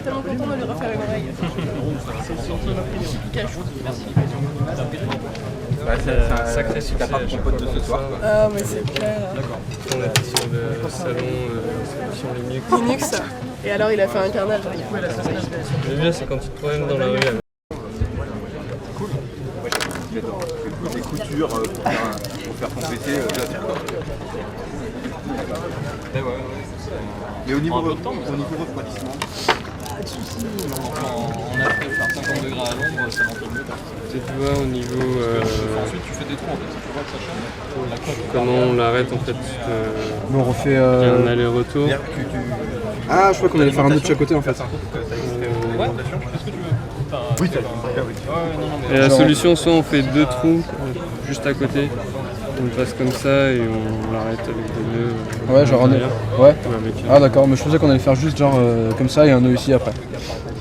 Tellement content de lui refaire une oreille. C'est un sacré succès. T'as pas de pote de ce soir. Ah, mais c'est clair. D'accord. On était sur le salon sur Linux. Linux. Et alors, il a fait un carnage. Le mieux, c'est quand tu te promènes dans la rue. Des coutures pour faire ton PC, Et au niveau refroidissement, Pas de soucis, on a fait faire 50 degrés à l'ombre, ça va un peu mieux. Tu vois au niveau. Ensuite tu fais des trous en fait, tu vois que ça change. Comment on l'arrête en fait On refait. Il y a un aller-retour. Ah, je crois qu'on allait faire un autre de chaque côté en fait. Ouais. Oui, et la solution, soit on fait deux trous juste à côté, on le passe comme ça et on l'arrête avec des nœuds. Ouais, genre un nœud. Ouais. Avec, Ah d'accord, mais je pensais qu'on allait faire juste genre comme ça et un nœud ici après.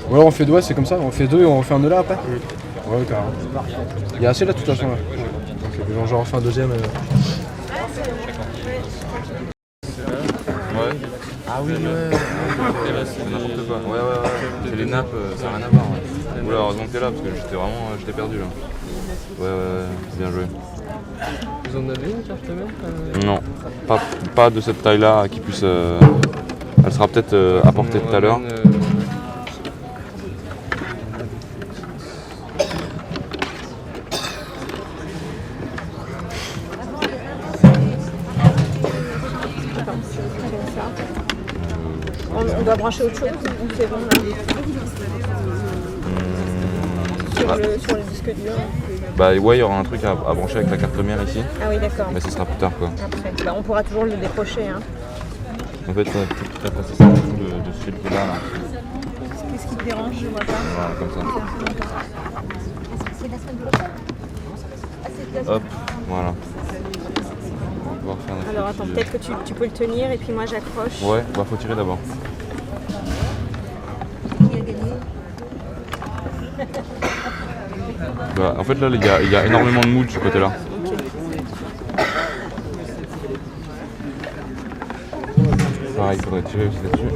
Ou alors on fait deux, ouais, c'est comme ça, on fait deux et on refait un nœud là après. Ouais, carrément. Il y a assez là de toute façon là. Ok, genre j'en refais un deuxième. Ouais. Ah oui, ouais. Et là, c'est N'importe quoi. Ouais. C'est les nappes, ça n'a rien à voir. Ouais. Oula, heureusement que t'es là parce que j'étais perdu là. Ouais, bien joué. Vous en avez une carte mère Non, pas de cette taille-là qui puisse. Elle sera peut-être apportée tout à l'heure. On doit brancher autre chose ou c'est bon là sur le disque dur. Bah ouais, il y aura un truc à brancher avec la carte mère ici. Ah oui, d'accord. Mais ce sera plus tard quoi. Après, bah, on pourra toujours le décrocher. Hein. En fait, peut-être passer ça en dessous de ce fil là. Qu'est-ce qui te dérange? Je vois pas. Voilà, comme ça. Hop, voilà. On va pouvoir faire notre Alors attends, petit, peut-être que tu peux le tenir et puis moi j'accroche. Ouais, bah faut tirer d'abord. Bah, en fait là, il y a énormément de mou de ce côté-là. Pareil, il faudrait tirer aussi là-dessus.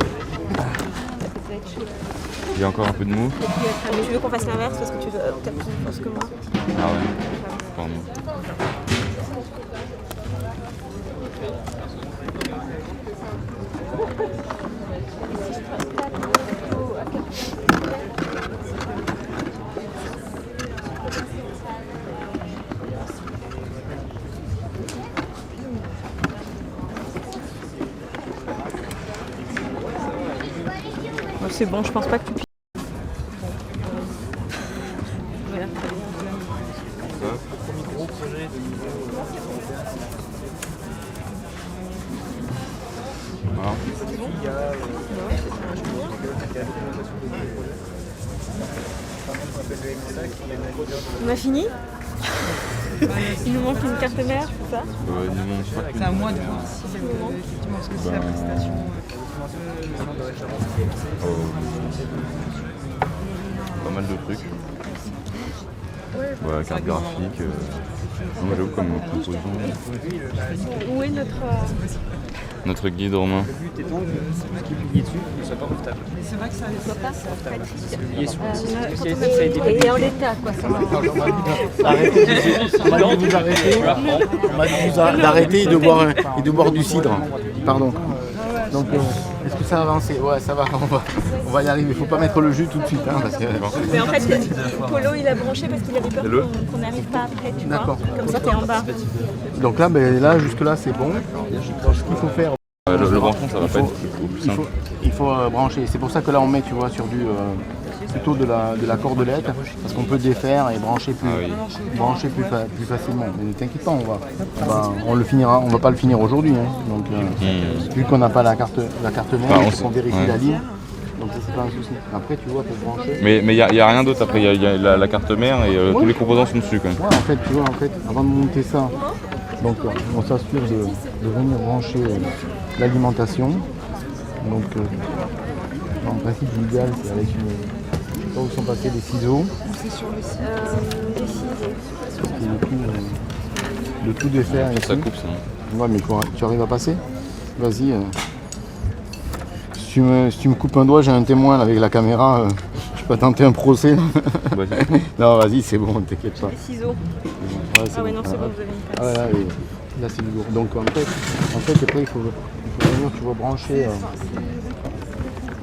Il y a encore un peu de mou. Mais tu veux qu'on fasse l'inverse parce que tu as plus de force que moi. Ah ouais, pardon. C'est bon, je pense pas que tu puisses. Voilà. Voilà. On a fini? Il nous manque une carte mère, c'est ça? Il nous manque pas qu'une. C'est à moi de voir si c'est le moment, effectivement, parce que c'est la prestation. Pas mal de trucs. Ouais, carte graphique. Moi j'avoue comme composition. Où est Notre guide romain. Le but étant que tout ce qui est publié dessus ne soit pas profitable. Mais c'est vrai que ça soit pas publié sur le site. Parce qu'il y a ça a été Et en l'état, quoi, ça va. On m'a dit de vous arrêter. On m'a dit d'arrêter et de boire du cidre. Pardon. Donc, est-ce que ça a avancé? Ouais, ça va, on va y arriver. Il ne faut pas mettre le jus tout de suite. Hein, parce que... Mais en fait, Polo, il a branché parce qu'il avait peur qu'on n'arrive pas après, tu vois. D'accord. Comme ça, t'es en bas. Donc là, jusque-là, c'est bon. Ce qu'il faut faire, Le branchement, ça va pas être au plus simple. il faut brancher. C'est pour ça que là, on met, tu vois, sur plutôt de la cordelette, parce qu'on peut défaire et brancher plus facilement. Mais ne t'inquiète pas, on le finira. On va pas le finir aujourd'hui. Hein. Donc, vu qu'on n'a pas la carte mère, on vérifie la ligne. Donc ça, c'est pas un souci. Après, tu vois, pour brancher. Mais il n'y a rien d'autre après, il y a la carte mère et tous les composants sont dessus quand même. Ouais, en fait, tu vois, avant de monter ça, donc on s'assure de venir brancher l'alimentation. Donc, en principe, l'idéal, c'est avec une. Là où sont passés les ciseaux. C'est sur le site. De tout défaire. Ça ici. coupe ça. Ouais, mais tu arrives à passer? Vas-y. tu me coupes un doigt, j'ai un témoin là, avec la caméra. Je peux tenter un procès. Vas-y. Non, vas-y, c'est bon, t'inquiète pas. Les ciseaux. Ouais, Ah ouais, non, c'est bon, bon. vous avez une Ah place. ouais, là, là, c'est du lourd. Donc en fait après il faut venir, tu vois, brancher.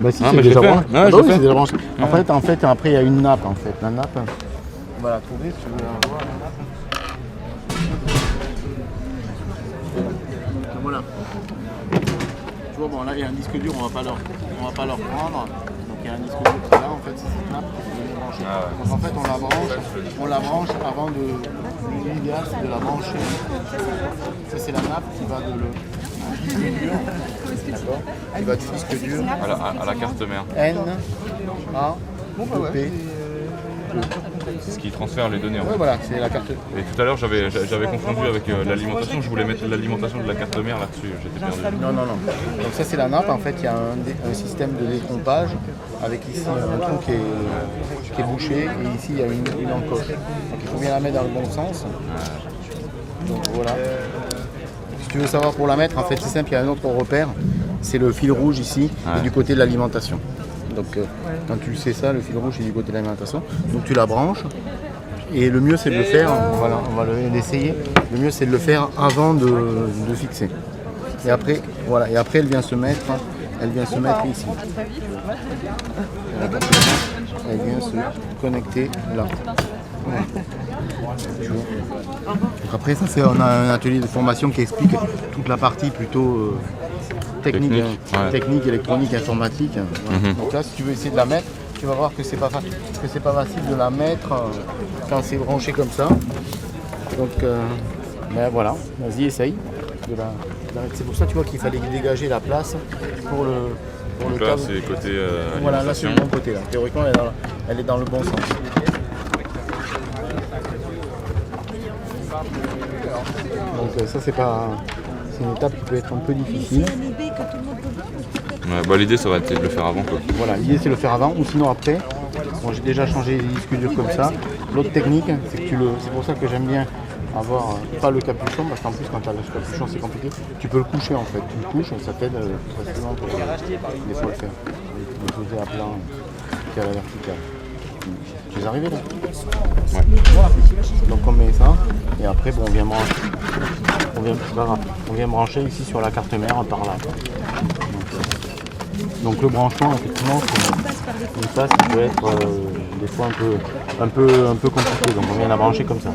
Bah si, Ah, c'est mais déjà je l'ai fait. branché. Ouais, Ah je bah l'ai oui, fait. c'est déjà branché. En fait, après il y a une nappe en fait. La nappe, on va la trouver si tu veux la voir, la nappe. Voilà. Tu vois, bon là il y a un disque dur, on va pas leur prendre. Donc il y a un disque dur qui est là, en fait c'est cette nappe qui est branchée. Ah ouais. Donc en fait on la branche avant l'idéal c'est de la brancher. Ça c'est la nappe qui va de disque dur. D'accord. Qui va du disque dur. À la carte mère. N, A, P. C'est ce qui transfère les données. En fait. Ouais voilà, c'est la carte. Et tout à l'heure, j'avais confondu avec l'alimentation. Je voulais mettre l'alimentation de la carte mère là-dessus. J'étais perdu. Non. Donc ça c'est la nappe. En fait, il y a un système de détrompage avec ici un trou qui est bouché et ici il y a une encoche. Donc il faut bien la mettre dans le bon sens. Donc voilà. Si tu veux savoir pour la mettre, en fait c'est simple, il y a un autre repère. C'est le fil rouge ici et du côté de l'alimentation. Donc quand tu sais ça, le fil rouge est du côté de l'alimentation. Donc tu la branches. Et le mieux c'est de le faire, voilà, on va l'essayer. Le mieux c'est de le faire avant de fixer. Et après, voilà, et après elle vient se mettre ici. Elle vient se connecter là. Voilà. Tu vois. Donc après ça c'est, on a un atelier de formation qui explique toute la partie plutôt technique, technique, électronique, informatique. Voilà. Donc là si tu veux essayer de la mettre, tu vas voir que c'est pas facile de la mettre quand c'est branché comme ça. Donc ben voilà, vas-y essaye de la mettre. C'est pour ça tu vois qu'il fallait dégager la place pour le Donc là, câble. c'est côté Voilà, là c'est alimentation. le bon côté là. Théoriquement elle est dans le bon sens. Donc ça c'est une étape qui peut être un peu difficile. Ouais, bah, l'idée, ça va être de le faire avant. Quoi. Voilà, l'idée c'est de le faire avant ou sinon après. Bon, j'ai déjà changé les disques durs comme ça. L'autre technique, c'est que c'est pour ça que j'aime bien avoir pas le capuchon, parce qu'en plus quand tu as le capuchon c'est compliqué. Tu peux le coucher en fait. Tu le couches, ça t'aide facilement pour des fois le faire. Le poser à plat et à la verticale. Tu es arrivé là? Ouais. Donc on met ça et après bon, on vient brancher ici sur la carte mère par là. Donc le branchement effectivement une passe qui peut être des fois un peu compliqué. Donc on vient la brancher comme ça.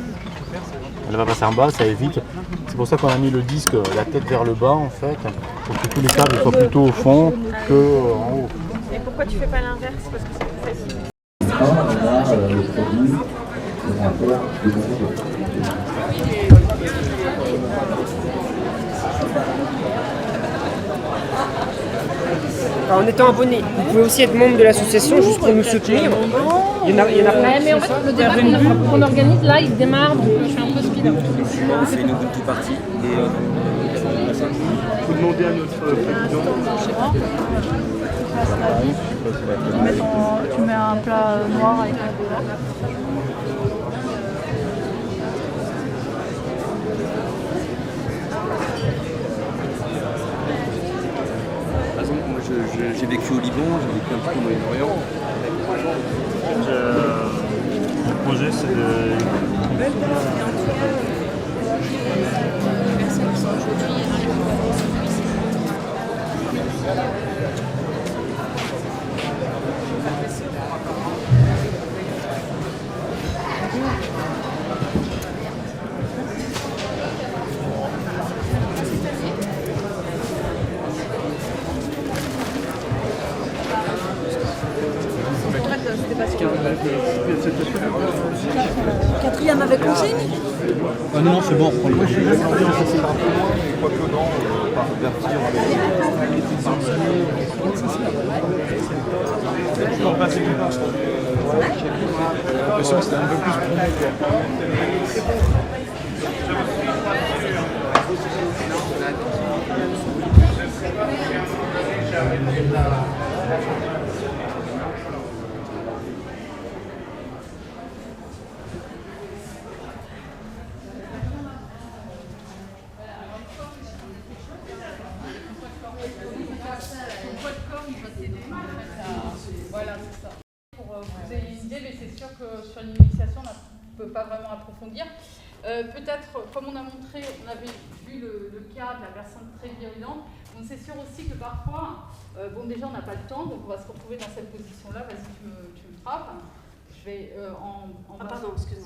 Elle va passer en bas, ça évite. C'est pour ça qu'on a mis le disque la tête vers le bas en fait, pour que tous les câbles soient plutôt au fond que en haut. Et pourquoi tu fais pas l'inverse? Parce que c'est plus facile. Alors, en étant abonné, vous pouvez aussi être membre de l'association juste pour nous soutenir. Il y en a plein. Ouais, mais en fait, le débat qu'on organise là, il démarre, donc je suis un peu speed. C'est une Ubuntu party et Il faut demander à notre président. Tu mets un plat noir avec un beurre. par exemple, moi j'ai vécu au Liban, j'ai vécu un petit peu au Moyen-Orient. Le projet c'est de... Quatrième avec consigne? Ah non, c'est bon, on le votre TD, voilà, c'est ça. Pour que vous ayez une idée, mais c'est sûr que sur une initiation, on ne peut pas vraiment approfondir. Peut-être, comme on a montré, on avait vu le cas de la personne très virulente, on c'est sûr aussi que parfois, bon déjà on n'a pas le temps, donc on va se retrouver dans cette position-là, vas-y tu me frappes, je vais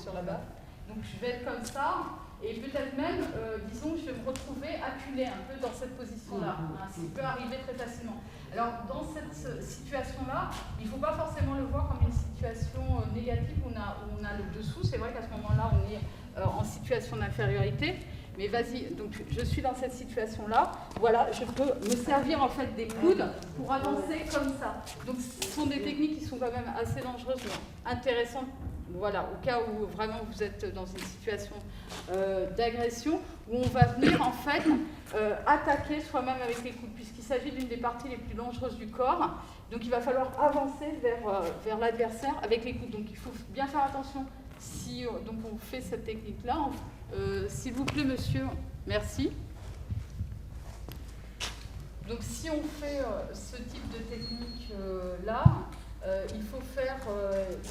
sur la baffe, donc je vais être comme ça, et peut-être même, disons, je vais me retrouver acculée un peu dans cette position-là, ce qui peut arriver très facilement. Alors dans cette situation-là, il ne faut pas forcément le voir comme une situation négative où on a le dessous, c'est vrai qu'à ce moment-là on est en situation d'infériorité, mais vas-y, donc je suis dans cette situation-là, voilà, je peux me servir en fait des coudes pour avancer comme ça. Donc ce sont des techniques qui sont quand même assez dangereuses, mais intéressantes, voilà, au cas où vraiment vous êtes dans une situation d'agression, où on va venir en fait attaquer soi-même avec les coudes, puisqu'il s'agit d'une des parties les plus dangereuses du corps, donc il va falloir avancer vers l'adversaire avec les coudes, donc il faut bien faire attention. Si donc on fait cette technique-là, s'il vous plaît, monsieur, merci. Donc si on fait ce type de technique-là, il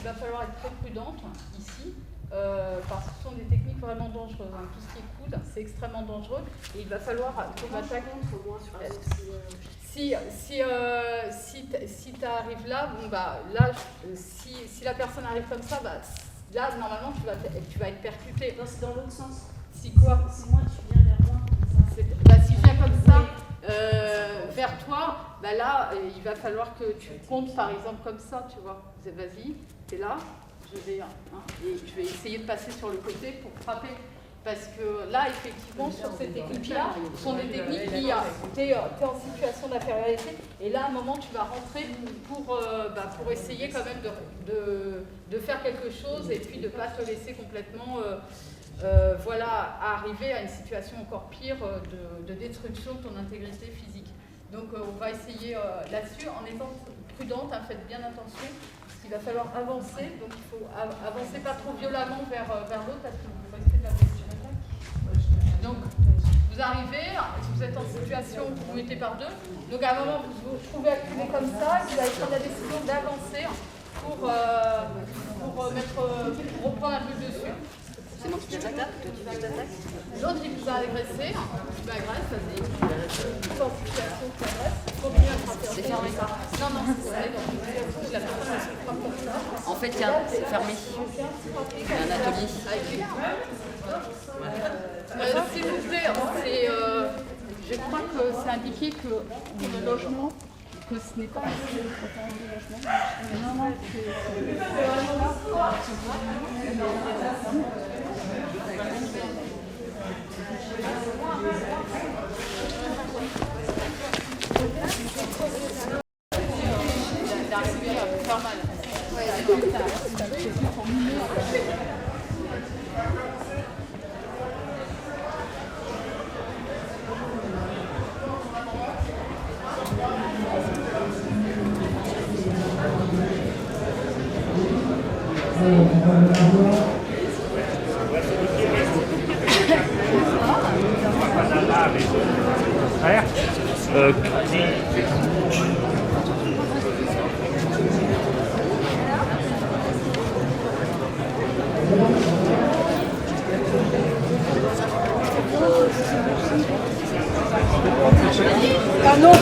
va falloir être très prudente ici, parce que ce sont des techniques vraiment dangereuses. Hein. Tout ce qui est coude, c'est extrêmement dangereux, et il va falloir qu'on attaque. Si tu arrives là, bon bah là, si la personne arrive comme ça, bah, là, normalement, tu vas être percuté. Non, c'est dans l'autre sens. Si quoi? Si moi, tu viens vers moi. Si je viens comme ça vers toi, bah là, il va falloir que tu comptes, par exemple, comme ça, tu vois. Vas-y, t'es là, et je vais essayer de passer sur le côté pour frapper. Parce que là, effectivement, sur ces techniques-là, ce sont des techniques qui, tu es en situation d'infériorité, et là, à un moment, tu vas rentrer pour essayer quand même de faire quelque chose, et puis de ne pas te laisser complètement arriver à une situation encore pire de destruction de ton intégrité physique. Donc, on va essayer là-dessus, en étant prudente, faites bien attention, parce qu'il va falloir avancer, donc il faut avancer pas trop violemment vers l'autre, parce que vous restez de la position. Donc, vous arrivez, si vous êtes en situation où vous vous mettez par deux, donc à un moment vous vous trouvez acculé comme ça, et vous allez prendre la décision d'avancer pour reprendre un peu le dessus. C'est moi qui t'attaque, toi tu t'attaques. L'autre il vous a agressé, tu m'agresses, vas-y. En situation qui agresse, continue à frapper. C'est fermé ça. Non, c'est ça, dans une situation où la personne se frappe comme ça. En fait, c'est fermé. Il y a un atelier. S'il vous plaît, je crois que c'est indiqué que le logement, que ce n'est pas le logement. Non, d'arriver à faire mal. Pardon.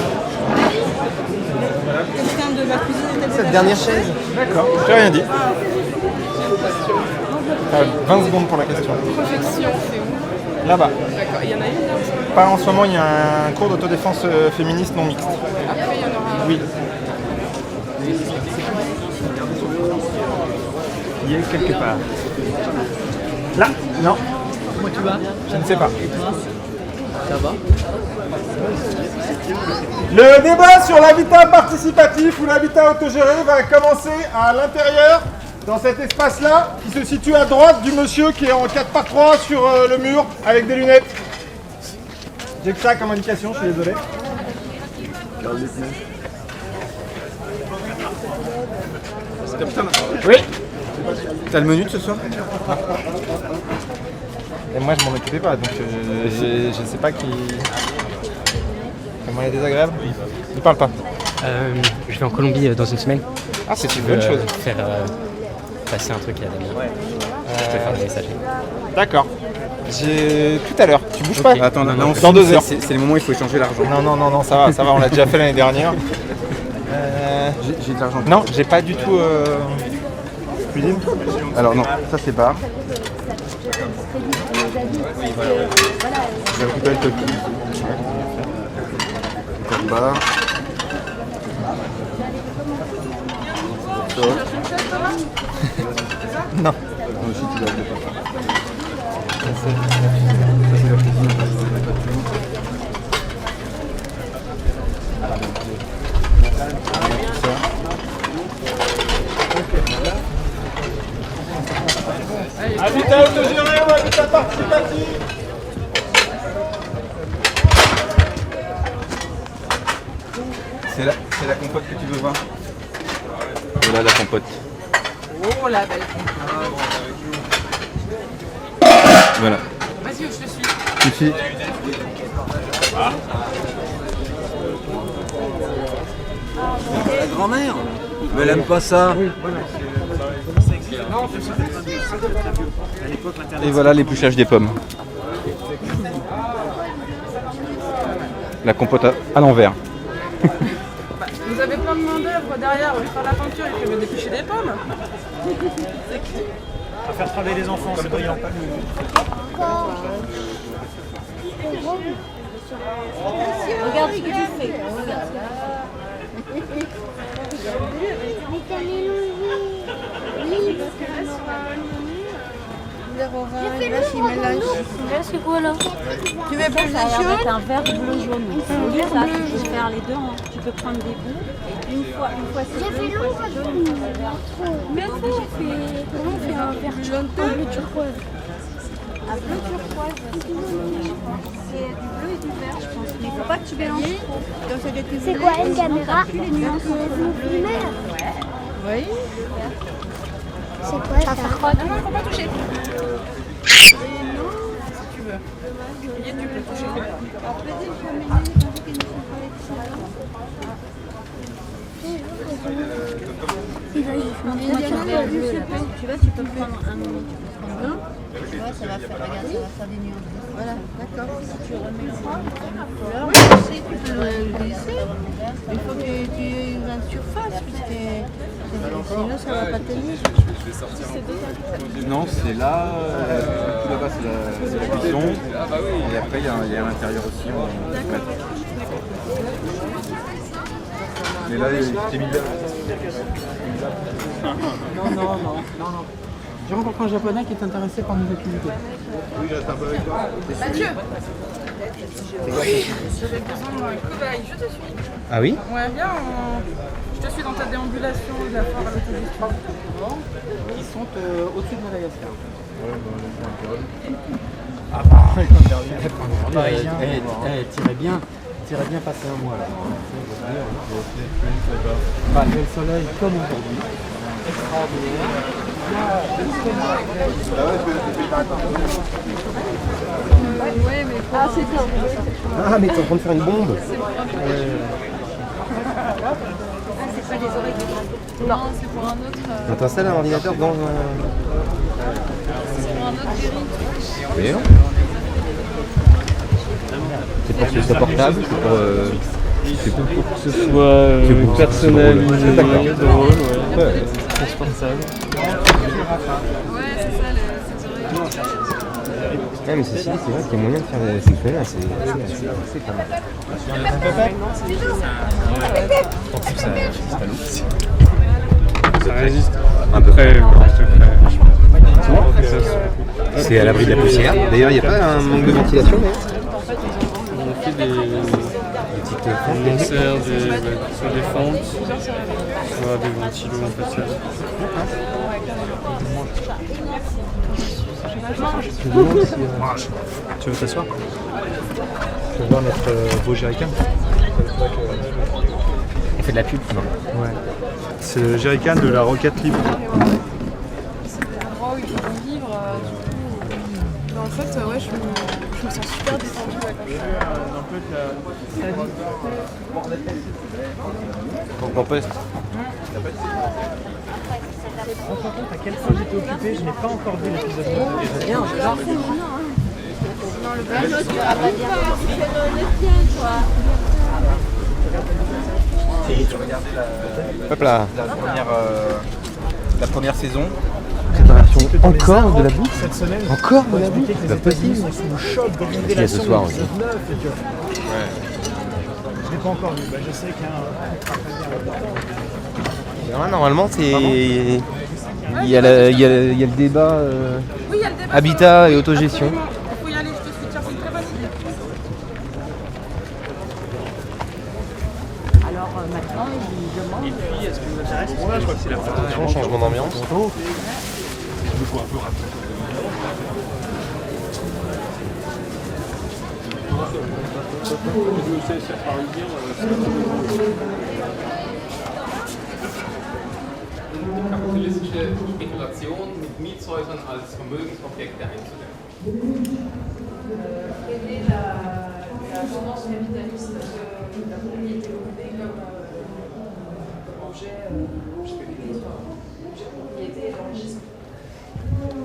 Quelqu'un de la cuisine était Cette dernière chaise. D'accord, j'ai rien dit. 20 secondes pour la question. Projection, c'est où? Là-bas. D'accord, il y en a une là? Pas en ce moment, il y a un cours d'autodéfense féministe non mixte. Après, il y en aura un. Oui. Il est quelque part. Là? Non. Comment tu vas? Je ne sais pas. Et toi? Ça va? Le débat sur l'habitat participatif ou l'habitat autogéré va commencer à l'intérieur, dans cet espace-là, qui se situe à droite du monsieur qui est en 4x3 sur le mur avec des lunettes. J'ai que ça comme indication, je suis désolé. C'est comme ça maintenant. Oui. T'as le menu de ce soir? Et moi je m'en occupais pas, donc je sais pas qui... Comment il est désagréable? Ne parle pas. Je vais en Colombie dans une semaine. Ah, c'est Si une tu bonne veux, chose. Faire passer un truc à Damien. Je peux faire des messages. D'accord. J'ai tout à l'heure. Tu bouges pas? Attends, non, dans 2 heures. C'est le moment où il faut échanger l'argent. Non, ça va, on l'a déjà fait l'année dernière. J'ai de l'argent. Non, j'ai pas du tout. Cuisine. Alors non, ça c'est bar. Je vais récupérer le coquille. Bar. Non. Aussi, tu dois le pas. Habitat autogéré ou habitat participatif? C'est la compote que tu veux voir? Voilà la compote. Oh la belle compote. Voilà. Vas-y, je te suis. Ici. La grand-mère. Mais elle aime pas ça. Et voilà l'épluchage des pommes. La compote à l'envers. Vous avez plein de main d'œuvre derrière, on va faire la peinture et puis on va dépêcher des pommes. À faire travailler les enfants, c'est brillant. Regarde ce que tu fais. Là, c'est quoi là? Tu veux plus de Ça jaune? va être un vert bleu jaune. C'est ça, tu peux faire les deux. Tu peux prendre des bouts. Et une fois c'est bleu, une fois c'est jaune, une fois c'est vert. Mais comment on fait un vert jaune bleu turquoise? Un bleu turquoise, c'est du bleu et du vert, je pense. Mais il faut pas que tu mélanges trop. C'est quoi une caméra? Les nuances primaire. Oui. C'est quoi ça? Non, faut pas toucher. Tu vois, tu peux prendre un moment, tu vois, ça va faire, regarde, ça va faire des nuances. Voilà, d'accord. Si tu remets la couleur, tu sais, tu peux le glisser. Il faut que tu aies une grande surface, sinon ça va pas tenir. Non, c'est là. Tout là-bas, c'est la cuisson. Et après, il y a à l'intérieur aussi. Mais là, j'ai mis là. Non. J'ai rencontré un japonais qui est intéressé par nos activités. Oui, je reste un peu avec toi. Mathieu, j'avais besoin d'un cobaye, je te suis. Ah oui? Ouais, viens, je te suis dans ta déambulation de la foire à l'autogestion. Qui sont au-dessus de Madagascar. T'irais bien passer un mois là. Malgré le soleil comme aujourd'hui. Ouais, mais ah, c'est bien. Ah mais t'es en train de faire une bombe. C'est pas les oreilles. Non, c'est pour un autre. T'installes un ordinateur dans un... C'est pour un autre Jerry. Oui. C'est pour que ce soit portable, C'est pour que ce soit personnalisé, drôle, ouais. Transportable. Ouais, c'est ça, les oreilles. Ouais, mais ceci dit, c'est vrai qu'il y a moyen de faire des sexuels assez pas mal. Ça résiste Un peu. très C'est à l'abri de la poussière. D'ailleurs, il n'y a pas un manque de ventilation. On fait on insère des fentes, voilà, des ventilos en fait. Tu veux t'asseoir? Tu veux voir notre beau jerrycan? On fait de la pub, non? Ouais. C'est le jerrycan de la Rocket Libre. C'est l'endroit où ils vont vivre, du coup. Bah, en fait, ouais, je me sens super détendue là, quand je suis Ton compost. Par contre, à quel point j'étais occupé, je n'ai pas encore vu l'épisode 9 de Bien, je l'en fous maintenant. Non, le bateau, tu vas pas dire. C'est le tien, toi. Tu regardais Hop là. la première saison. Préparation encore de la bouffe. Cette semaine, Encore de la bouffe. les C'est pas possible. États-Unis sont sous le choc des Il y a ce révélations soir de aussi. l'épisode 9 et que... Je l'ai pas encore vu, bah, je sais qu'il y a un... Normalement, c'est. Il y a le débat Oui, il y a le débat habitat et autogestion. Il faut y aller, je te suis, tiens, c'est une très bonne idée. Alors maintenant, il demande. Et puis, est-ce que vous intéresse? Bon, là, je crois que c'est la fin. Changement d'ambiance. Kapitalistische Spekulation mit Mietshäusern als Vermögensobjekte einzudämmen. Freiner la tendance capitaliste de la propriété occupée comme objet de propriété et d'enrichissement.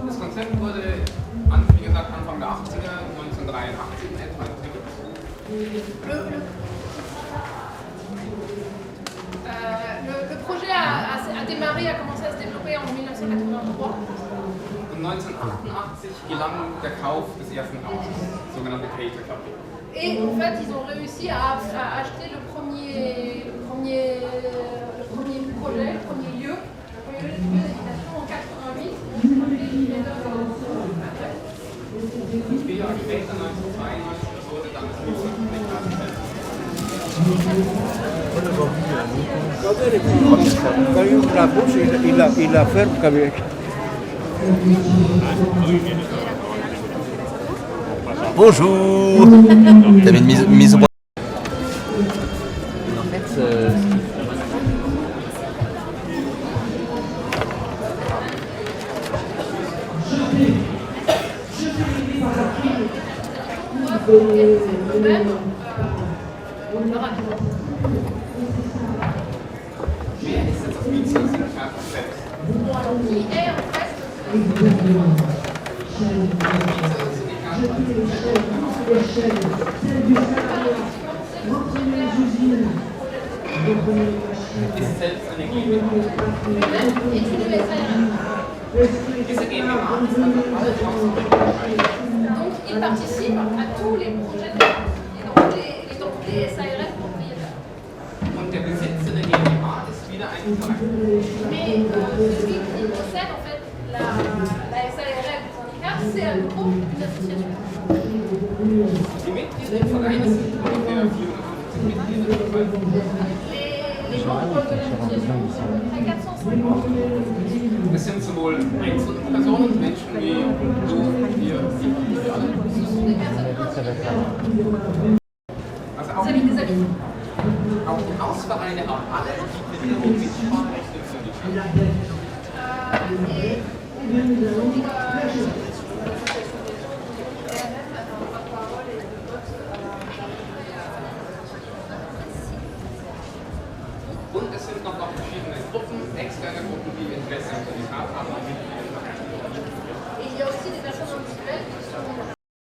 Das Konzept wurde, wie gesagt, Anfang der 80er, 1983 in etwa entwickelt. Le projet a démarré, a commencé à se développer en 1983. Und 1988 gelang der Kauf des ersten Hauses, sogenannte Cater Capital. Et en fait, ils ont réussi à acheter le premier projet, le premier lieu d'habitation en 88. Und 4 Jahre später, 1992, wurde dann das Mietshäuser Quand il ouvre la bouche, il la ferme qu'avec. Bonjour. T'avais une mise au point. En fait, Donc, ils participent à tous les projets de et dans les SARL propriétaires. Und der Besitzer der GmbH ist wieder ein Verein. Mais celui qui possède en fait la SARL du syndicat, c'est à nouveau une association. Die Mitglieder im Verein sind ungefähr 450 Mitglieder. Les membres de l'association sont à peu près 450. Es sind sowohl Einzelpersonen, Menschen wie du, wir, sie, wir alle. Ce sont des personnes individuelles. Also Des amis. auch die Hausvereine haben alle wiederum Mitspracherechte für die Und es sind noch verschiedene Gruppen, externe Gruppen, die Interesse am Syndikat haben.